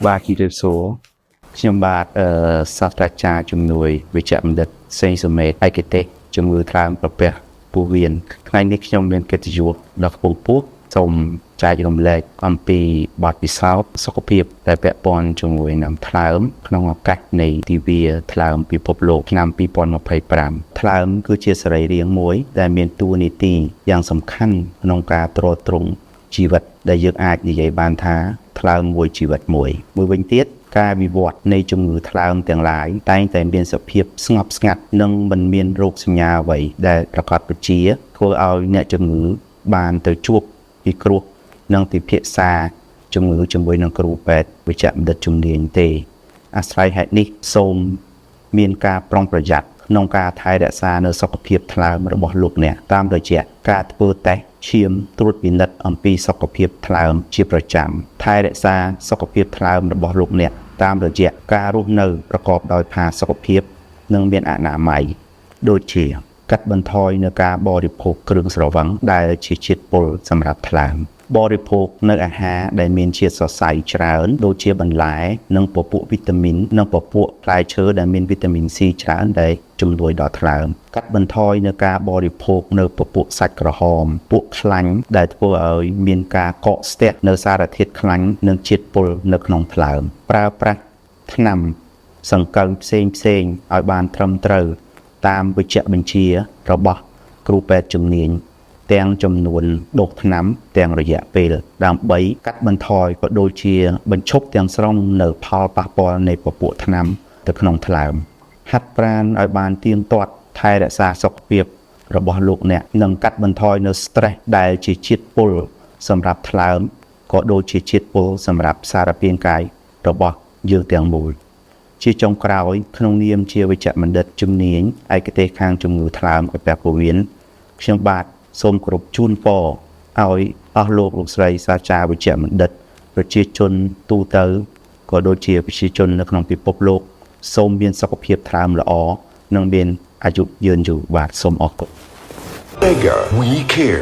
បាទគីសូខ្ញុំបាទសាស្ត្រាចារ្យជំនួយវិជ្ជបណ្ឌិតសេងសុមេតឯកទេសជំងឺថ្លើមក្រពះពោះវៀនថ្ងៃនេះខ្ញុំមានកិត្តិយសដ៏ខ្ពង់ខ្ពស់សូមចែករំលែកអំពីបទពិសោធន៍សុខភាពដែលពាក់ព័ន្ធជាមួយនឹងថ្លើមក្នុងឱកាសនៃទិវាថ្លើមពិភពលោកឆ្នាំ2025ថ្លើមគឺជាសរីរាង្គមួយដែលមានតួនាទីយ៉ាងសំខាន់ក្នុងការទ្រទ្រង់ជីវិតដែលយើងអាចនិយាយបានថាថ្លើមមួយជីវិតមួយវិញទៀតការវិវត្តនៃជំងឺថ្លើមទាំងឡាយតែងតែមានសភាពស្ងប់ស្ងាត់និងមិនមានរោគសញ្ញាអ្វីដែលប្រកបវិជ្ជាធ្វើឲ្យអ្នកជំងឺបានទៅជួបពិគ្រោះនិងពិភាក្សាជំងឺជាមួយនឹងគ្រូពេទ្យវិជ្ជបណ្ឌិតជំនាញទេអាស្រ័យហេតុនេះសូមមានការប្រុងប្រយ័ត្នក្នុងការថែរក្សានៅសុខភាពថ្លើមរបស់លោកអ្នកតាមរយៈការធ្វើតេស្តឈាមត្រួតពិនិត្យអំពីសុខភាពថ្លើមជាប្រចាំថែរក្សាសុខភាពថ្លើមរបស់លោកអ្នកតាមរយៈការរស់នៅប្រកបដោយផាសុកភាពនិងមានអនាម័យដូចជាកាត់បន្ថយនៅការបរិភោគគ្រឿងស្រវឹងដែលជាជាតិពុលសម្រាប់ថ្លើមបរិភោគនៅអាហារដែលមានជាតិសរសៃច្រើនដូចជាបន្លែនិងពពួកវីតាមីននិងពពួកផ្លែឈើដែលមានវីតាមីន C ច្រើនដែលជំនួយដល់ថ្លើមកាត់បន្ថយនៅការបរិភោគនៅពពួកសាច់ក្រហមពួកខ្លាញ់ដែលធ្វើឲ្យមានការកកស្ទះនៅសារធាតុខ្លាញ់និងជាតិពុលនៅក្នុងថ្លើមប្រើប្រាស់ថ្នាំសង្កូវផ្សេងឲ្យបានត្រឹមត្រូវតាមវិជ្ជបញ្ជារបស់គ្រូពេទ្យជំនាញទាំងចំនួនដូសថ្នាំទាំងរយៈពេលដើម្បីកាត់បន្ថយក៏ដូចជាបញ្ឈប់ទាំងស្រុងនៅផលប៉ះពាល់នៃពពួកថ្នាំទៅក្នុងថ្លើមហាត់ប្រាណឲ្យបានទៀងទាត់ថែរក្សាសុខភាពរបស់លោកអ្នកនិងកាត់បន្ថយនៅ stress ដែលជាជាតិពុលសម្រាប់ថ្លើមក៏ដូចជាជាតិពុលសម្រាប់សារពាង្គកាយរបស់យើងទាំងមូលជាចុងក្រោយក្នុងនាមជាវិជ្ជបណ្ឌិតជំនាញឯកទេសខាងជំងឺថ្លើមក្រពះពោះវៀនខ្ញុំបាទសូមគោរពជូនពរឲ្យអស់លោកស្រីសាស្ត្រាចារ្យវិជ្ជបណ្ឌិតប្រជាជនទូទៅក៏ដូចជាប្រជាជននៅក្នុងពិភពលោកសូមមានសុខភាពថ្លើមល្អនិងមានអាយុយឺនយូរបាទសូមអរគុណ Mega We Care